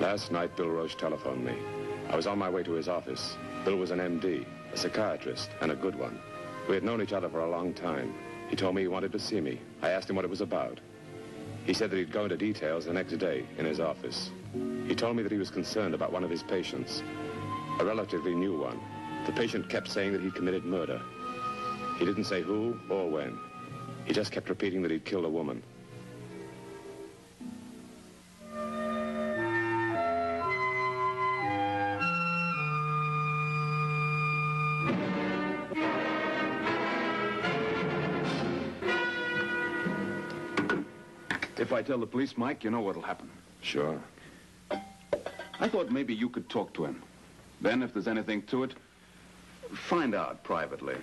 Last night, Bill Roche telephoned me. I was on my way to his office. Bill was an MD, a psychiatrist, and a good one. We had known each other for a long time. He told me he wanted to see me. I asked him what it was about. He said that he'd go into details the next day in his office. He told me that he was concerned about one of his patients, a relatively new one. The patient kept saying that he'd committed murder. He didn't say who or when. He just kept repeating that he'd killed a woman. If I tell the police, Mike, you know what'll happen. Sure. I thought maybe you could talk to him. Then, if there's anything to it, find out privately.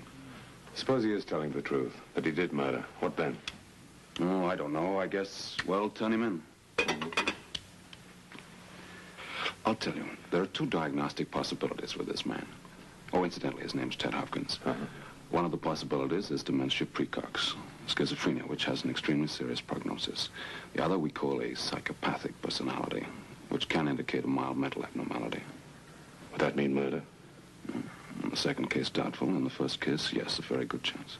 Suppose he is telling the truth, that he did murder. What then? Oh, I don't know. I guess, well, turn him in. I'll tell you, there are two diagnostic possibilities with this man. Oh, incidentally, his name's Ted Hopkins. One of the possibilities is dementia precox, schizophrenia, which has an extremely serious prognosis. The other we call a psychopathic personality, which can indicate a mild mental abnormality. Would that mean murder? In the second case, doubtful. In the first case, yes, a very good chance.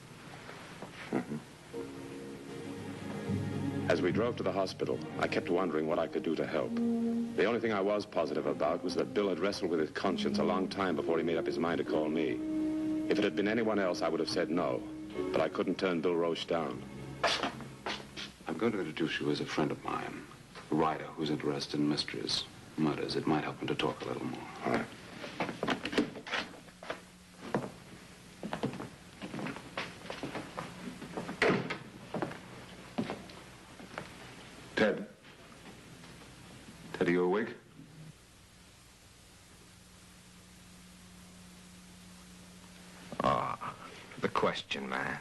As we drove to the hospital, I kept wondering what I could do to help. The only thing I was positive about was that Bill had wrestled with his conscience a long time before he made up his mind to call me. If it had been anyone else, I would have said no. But I couldn't turn Bill Roche down. I'm going to introduce you as a friend of mine, a writer who's interested in mysteries, murders. It might help him to talk a little more. All right. Ted? Ted, are you awake? The question, man.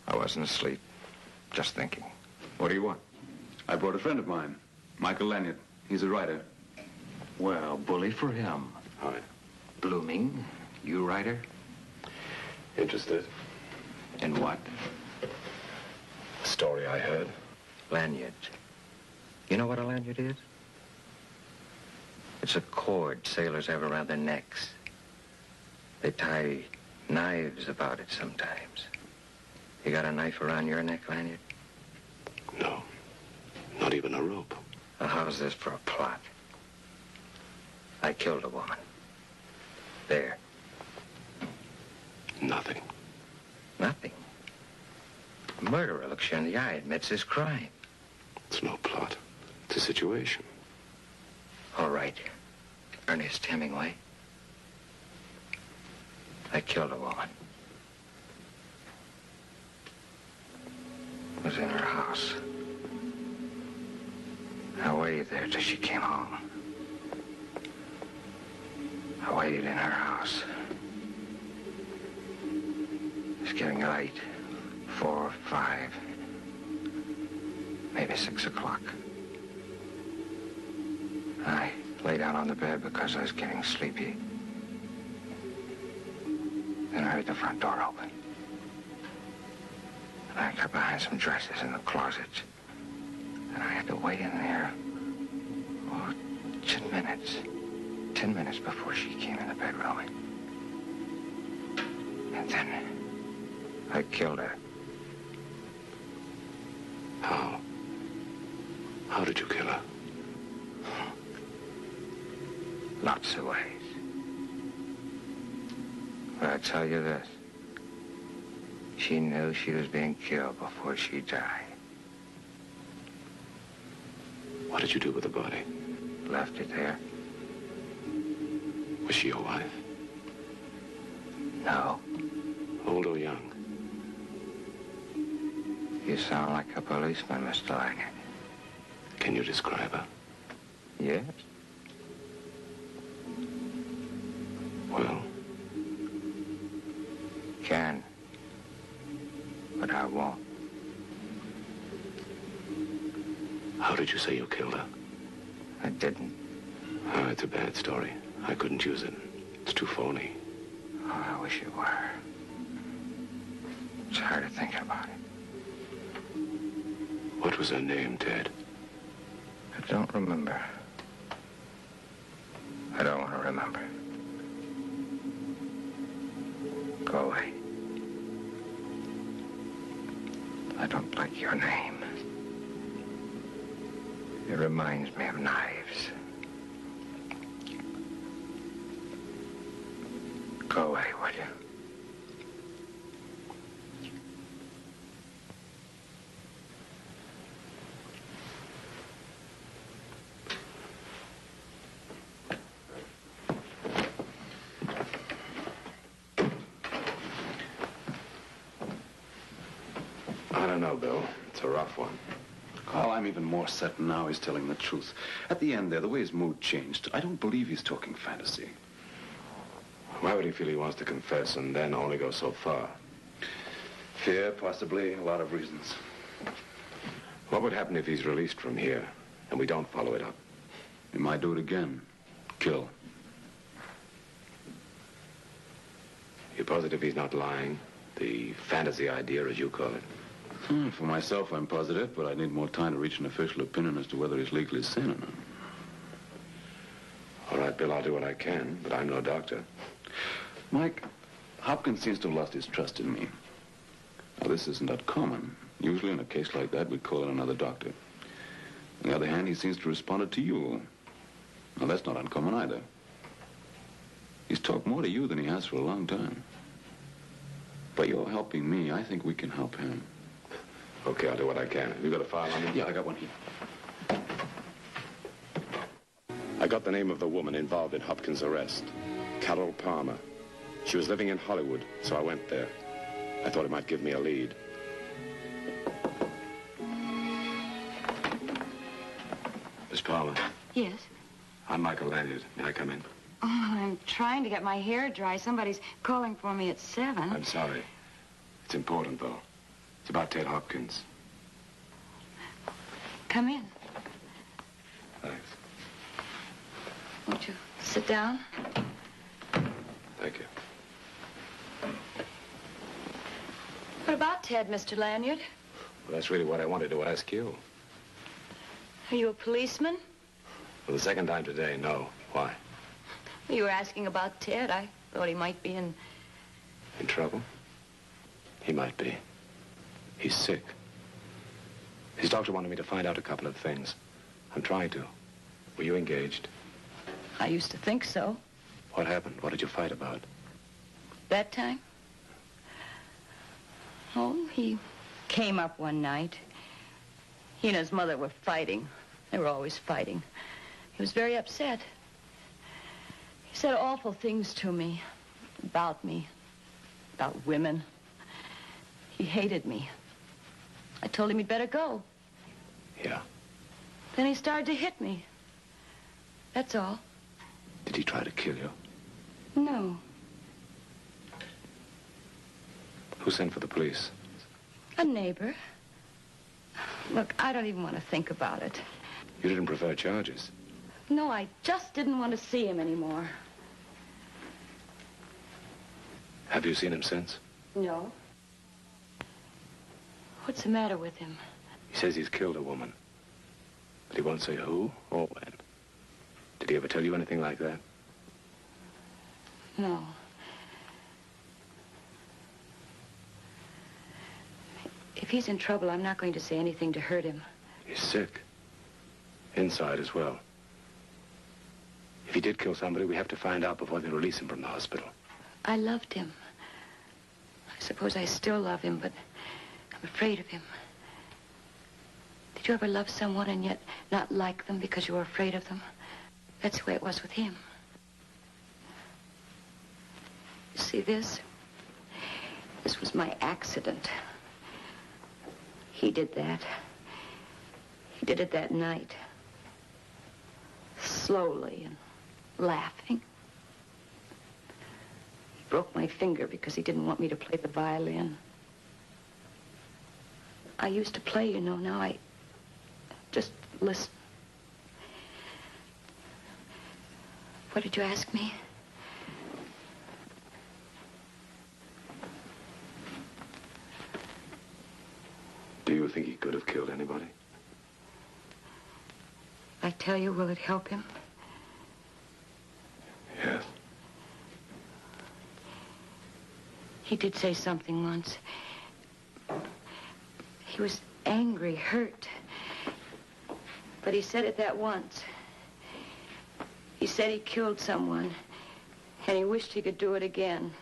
I wasn't asleep. Just thinking. What do you want? I brought a friend of mine, Michael Lanyard. He's a writer. Well, bully for him. Hi. Blooming. You writer? Interested? In what? A story I heard. Lanyard. You know what a lanyard is? It's a cord sailors have around their necks. They tie knives about it sometimes. You got a knife around your neck, Lanyard? No. Not even a rope. Well, how's this for a plot? I killed a woman. There. Nothing. Nothing. A murderer looks you in the eye, admits his crime. It's no plot. It's a situation. All right. Ernest Hemingway. I killed a woman. It was in her house. I waited there till she came home. I waited in her house. It's getting late. 4, 5, maybe 6 o'clock. I lay down on the bed because I was getting sleepy. Then I heard the front door open. And I got behind some dresses in the closet. And I had to wait in there, 10 minutes. 10 minutes before she came in the bedroom. And then I killed her. How? How did you kill her? Lots of ways. But I tell you this. She knew she was being killed before she died. What did you do with the body? Left it there. Was she your wife? No. Old or young? You sound like a policeman, Mr. Lanyard. Can you describe her? Yes? Well? Can. But I won't. How did you say you killed her? I didn't. Oh, it's a bad story. I couldn't use it. It's too phony. Oh, I wish it were. It's hard to think about it. What was her name, Ted? I don't remember. I don't want to remember. Go away. I don't like your name. It reminds me of knives. Go away, will you? I don't know, Bill. It's a rough one. Well, I'm even more certain now he's telling the truth. At the end there, the way his mood changed, I don't believe he's talking fantasy. Why would he feel he wants to confess and then only go so far? Fear, possibly, a lot of reasons. What would happen if he's released from here and we don't follow it up? He might do it again. Kill. You're positive he's not lying? The fantasy idea, as you call it. For myself, I'm positive, but I need more time to reach an official opinion as to whether he's legally sane or not. All right, Bill, I'll do what I can, but I'm no doctor. Mike, Hopkins seems to have lost his trust in me. Now, this isn't that common. Usually in a case like that, we'd call in another doctor. On the other hand, he seems to have responded to you. Now, that's not uncommon either. He's talked more to you than he has for a long time. By your helping me, I think we can help him. Okay, I'll do what I can. Have you got a file on him? Yeah, I got one here. I got the name of the woman involved in Hopkins' arrest. Carol Palmer. She was living in Hollywood, so I went there. I thought it might give me a lead. Miss Palmer. Yes? I'm Michael Lanyard. May I come in? Oh, I'm trying to get my hair dry. Somebody's calling for me at 7. I'm sorry. It's important, though. It's about Ted Hopkins. Come in. Thanks. Won't you sit down? Thank you. What about Ted, Mr. Lanyard? Well, that's really what I wanted to ask you. Are you a policeman? For the second time today, no. Why? You were asking about Ted. I thought he might be in... In trouble? He might be. He's sick. His doctor wanted me to find out a couple of things. I'm trying to. Were you engaged? I used to think so. What happened? What did you fight about? That time? Oh, he came up one night. He and his mother were fighting. They were always fighting. He was very upset. He said awful things to me. About women. He hated me. I told him he'd better go. Yeah. Then he started to hit me. That's all. Did he try to kill you? No. Who sent for the police? A neighbor. Look, I don't even want to think about it. You didn't prefer charges? No, I just didn't want to see him anymore. Have you seen him since? No. What's the matter with him? He says he's killed a woman. But he won't say who or when. Did he ever tell you anything like that? No. If he's in trouble, I'm not going to say anything to hurt him. He's sick. Inside as well. If he did kill somebody, we have to find out before they release him from the hospital. I loved him. I suppose I still love him, but I'm afraid of him. Did you ever love someone and yet not like them because you were afraid of them? That's the way it was with him. You see this? This was my accident. He did that. He did it that night. Slowly and laughing. He broke my finger because he didn't want me to play the violin. I used to play, you know. Now I just listen. What did you ask me? Do you think he could have killed anybody? I tell you, will it help him? He did say something once. He was angry, hurt. But he said it that once. He said he killed someone, and he wished he could do it again.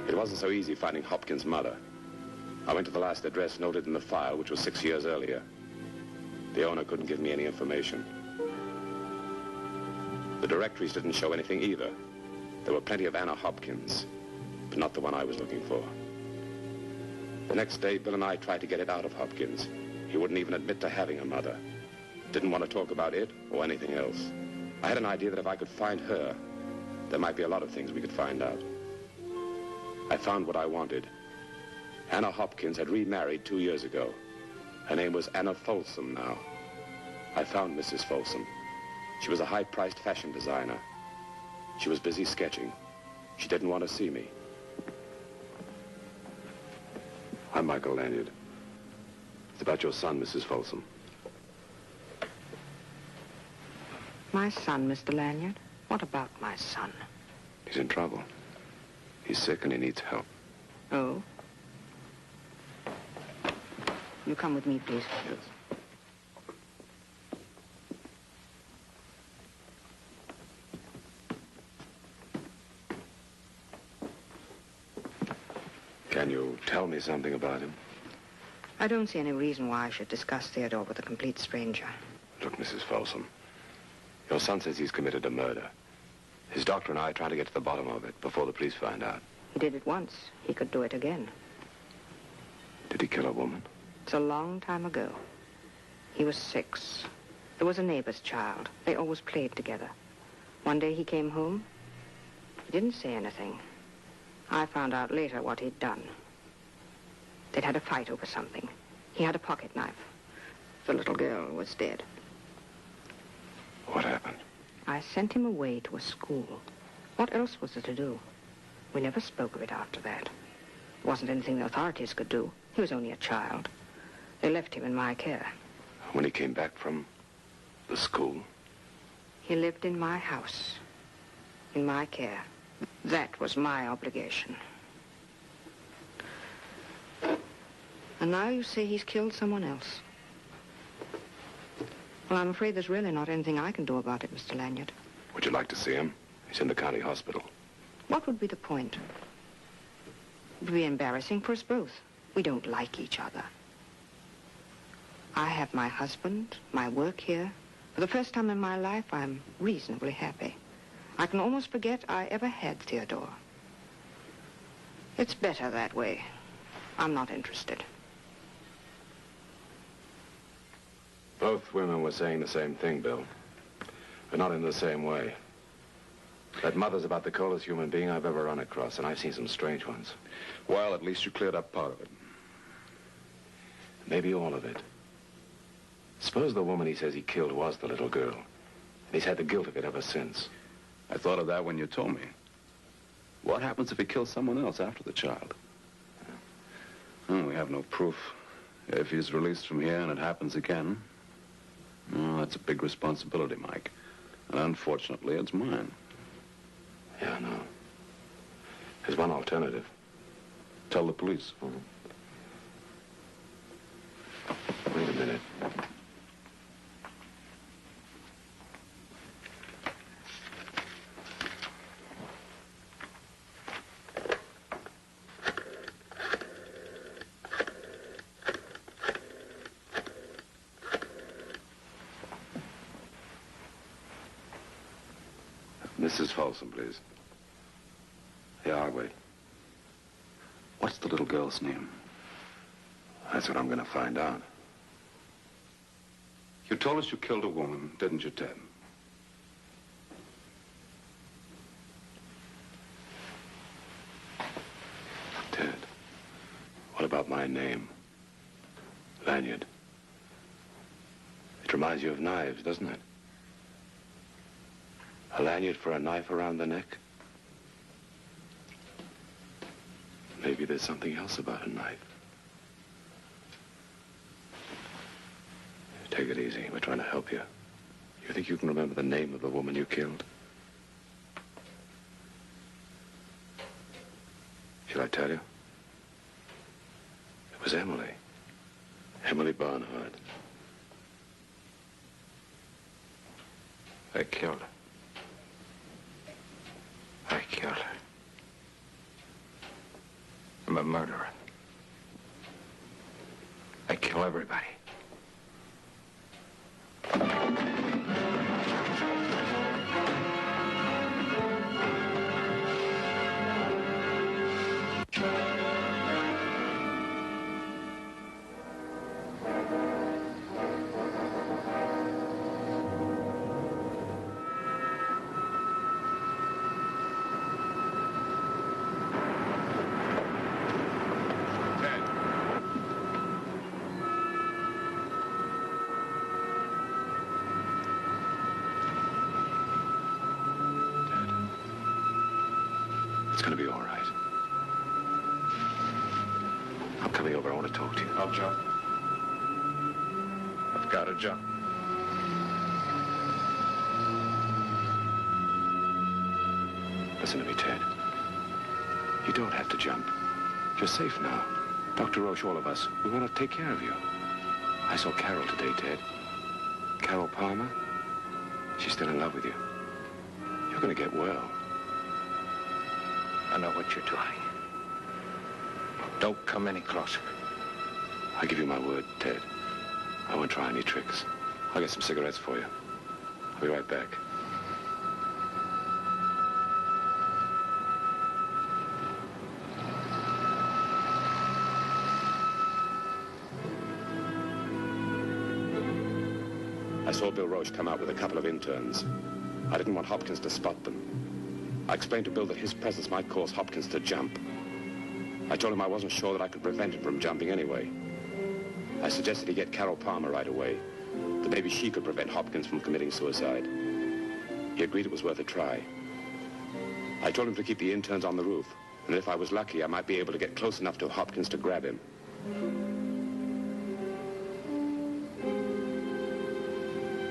It wasn't so easy finding Hopkins' mother. I went to the last address noted in the file, which was 6 years earlier. The owner couldn't give me any information. The directories didn't show anything either. There were plenty of Anna Hopkins, but not the one I was looking for. The next day, Bill and I tried to get it out of Hopkins. He wouldn't even admit to having a mother. Didn't want to talk about it or anything else. I had an idea that if I could find her, there might be a lot of things we could find out. I found what I wanted. Anna Hopkins had remarried 2 years ago. Her name was Anna Folsom now. I found Mrs. Folsom. She was a high-priced fashion designer. She was busy sketching. She didn't want to see me. I'm Michael Lanyard. It's about your son, Mrs. Folsom. My son, Mr. Lanyard? What about my son? He's in trouble. He's sick and he needs help. Oh? You come with me, please. Yes. Can you tell me something about him? I don't see any reason why I should discuss Theodore with a complete stranger. Look, Mrs. Folsom, your son says he's committed a murder. His doctor and I are trying to get to the bottom of it before the police find out. He did it once. He could do it again. Did he kill a woman? It's a long time ago. He was 6. There was a neighbor's child. They always played together. One day he came home. He didn't say anything. I found out later what he'd done. They'd had a fight over something. He had a pocket knife. The little girl was dead. What happened? I sent him away to a school. What else was there to do? We never spoke of it after that. It wasn't anything the authorities could do. He was only a child. They left him in my care. When he came back from the school? He lived in my house, in my care. That was my obligation. And now you say he's killed someone else. Well, I'm afraid there's really not anything I can do about it, Mr. Lanyard. Would you like to see him? He's in the county hospital. What would be the point? It would be embarrassing for us both. We don't like each other. I have my husband, my work here. For the first time in my life, I'm reasonably happy. I can almost forget I ever had Theodore. It's better that way. I'm not interested. Both women were saying the same thing, Bill. But not in the same way. That mother's about the coldest human being I've ever run across, and I've seen some strange ones. Well, at least you cleared up part of it. Maybe all of it. Suppose the woman he says he killed was the little girl. And he's had the guilt of it ever since. I thought of that when you told me. What happens if he kills someone else after the child? Well, we have no proof. If he's released from here and it happens again, well, that's a big responsibility, Mike. And unfortunately, it's mine. Yeah, I know. There's one alternative. Tell the police. Wait a minute. Mrs. Folsom, please. Yeah, I'll wait. What's the little girl's name? That's what I'm going to find out. You told us you killed a woman, didn't you, Ted? Ted, what about my name? Lanyard. It reminds you of knives, doesn't it? A lanyard for a knife around the neck? Maybe there's something else about a knife. Take it easy. We're trying to help you. You think you can remember the name of the woman you killed? Should I tell you? It was Emily. Emily Barnhart. I killed her. I killed her. I'm a murderer. I kill everybody. It's gonna be all right. I'm coming over. I want to talk to you. I'll jump. I've got to jump. Listen to me, Ted. You don't have to jump. You're safe now. Dr. Roche, all of us, we want to take care of you. I saw Carol today, Ted. Carol Palmer. She's still in love with you. You're gonna get well. I know what you're doing. Don't come any closer. I give you my word, Ted. I won't try any tricks. I'll get some cigarettes for you. I'll be right back. I saw Bill Roche come out with a couple of interns. I didn't want Hopkins to spot them. I explained to Bill that his presence might cause Hopkins to jump. I told him I wasn't sure that I could prevent him from jumping anyway. I suggested he get Carol Palmer right away, that maybe she could prevent Hopkins from committing suicide. He agreed it was worth a try. I told him to keep the interns on the roof, and if I was lucky, I might be able to get close enough to Hopkins to grab him.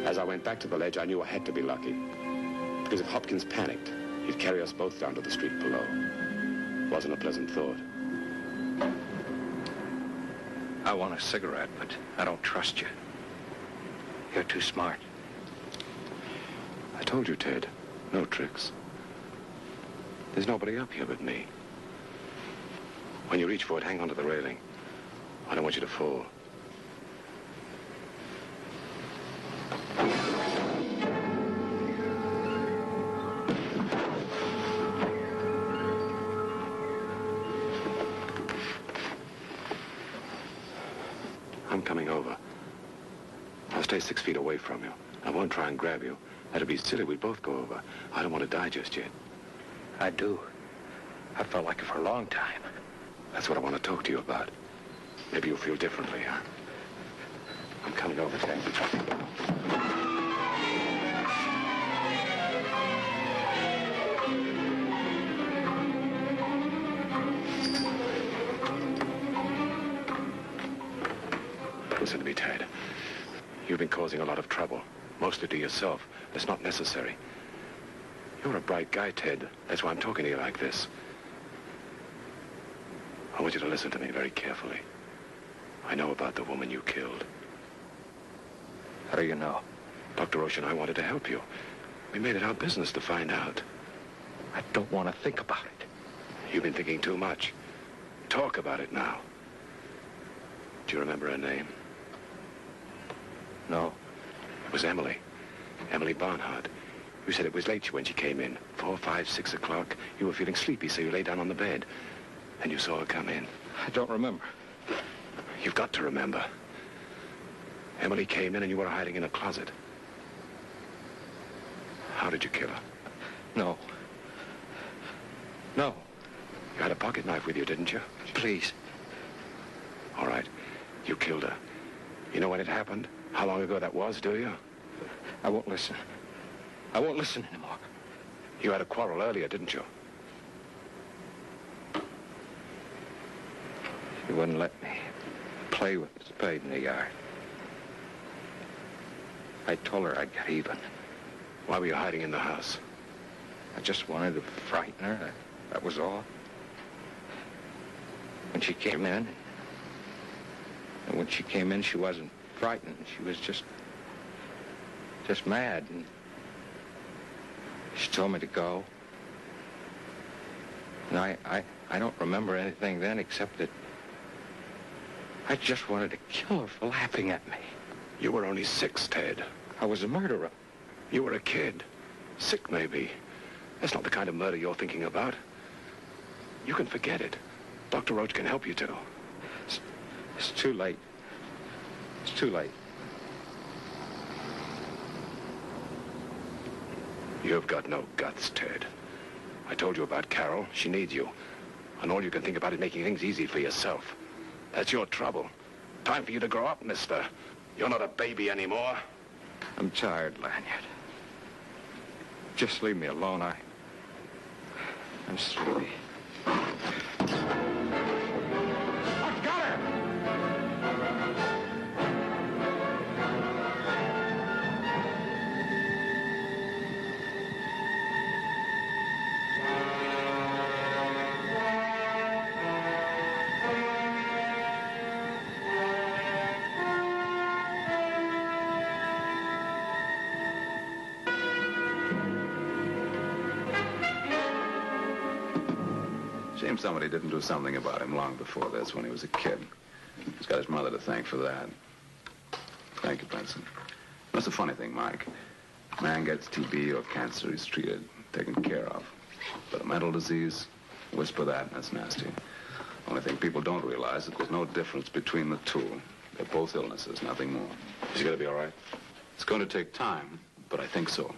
As I went back to the ledge, I knew I had to be lucky, because if Hopkins panicked, he'd carry us both down to the street below. It wasn't a pleasant thought. I want a cigarette, but I don't trust you. You're too smart. I told you, Ted. No tricks. There's nobody up here but me. When you reach for it, hang on to the railing. I don't want you to fall. I'm coming over. I'll stay 6 feet away from you. I won't try and grab you. That'd be silly. We'd both go over. I don't want to die just yet. I do. I felt like it for a long time. That's what I want to talk to you about. Maybe you'll feel differently, huh? I'm coming over, Ted. Listen to me, Ted. You've been causing a lot of trouble, mostly to yourself. It's not necessary. You're a bright guy, Ted. That's why I'm talking to you like this. I want you to listen to me very carefully. I know about the woman you killed. How do you know? Dr. Roche and I wanted to help you. We made it our business to find out. I don't want to think about it. You've been thinking too much. Talk about it now. Do you remember her name? No. It was Emily. Emily Barnhart. You said it was late when she came in. 4, 5, 6 o'clock. You were feeling sleepy, so you lay down on the bed. And you saw her come in. I don't remember. You've got to remember. Emily came in and you were hiding in a closet. How did you kill her? No. No. You had a pocket knife with you, didn't you? Please. All right. You killed her. You know when it happened? How long ago that was, do you? I won't listen. I won't listen anymore. You had a quarrel earlier, didn't you? She wouldn't let me play with the spade in the yard. I told her I'd get even. Why were you hiding in the house? I just wanted to frighten her. That was all. when she came in. And when she came in, she wasn't frightened. She was just mad. And she told me to go. And I don't remember anything then except that I just wanted to kill her for laughing at me. You were only 6, Ted. I was a murderer. You were a kid. Sick, maybe. That's not the kind of murder you're thinking about. You can forget it. Dr. Roach can help you to. It's too late. It's too late. You've got no guts, Ted. I told you about Carol. She needs you. And all you can think about is making things easy for yourself. That's your trouble. Time for you to grow up, mister. You're not a baby anymore. I'm tired, Lanyard. Just leave me alone. I'm sleepy. I've got her! Shame somebody didn't do something about him long before this, when he was a kid. He's got his mother to thank for that. Thank you, Benson. That's the funny thing, Mike. A man gets TB or cancer, he's treated, taken care of. But a mental disease, whisper that, and that's nasty. Only thing people don't realize is that there's no difference between the two. They're both illnesses, nothing more. Is he gonna be all right? It's going to take time, but I think so.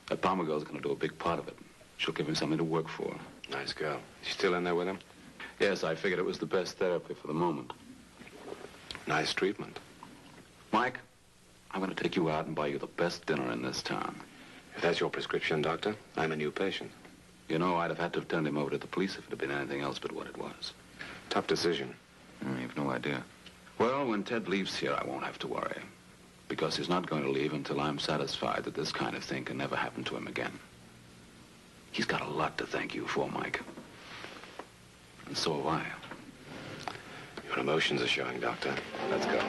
That Palmer girl's going to do a big part of it. She'll give him something to work for. Nice girl. Is she still in there with him? Yes, I figured it was the best therapy for the moment. Nice treatment. Mike, I'm going to take you out and buy you the best dinner in this town. If that's your prescription, Doctor, I'm a new patient. You know, I'd have had to have turned him over to the police if it had been anything else but what it was. Tough decision. I have no idea. Well, when Ted leaves here, I won't have to worry. Because he's not going to leave until I'm satisfied that this kind of thing can never happen to him again. He's got a lot to thank you for, Mike. And so have I. Your emotions are showing, Doctor. Let's go.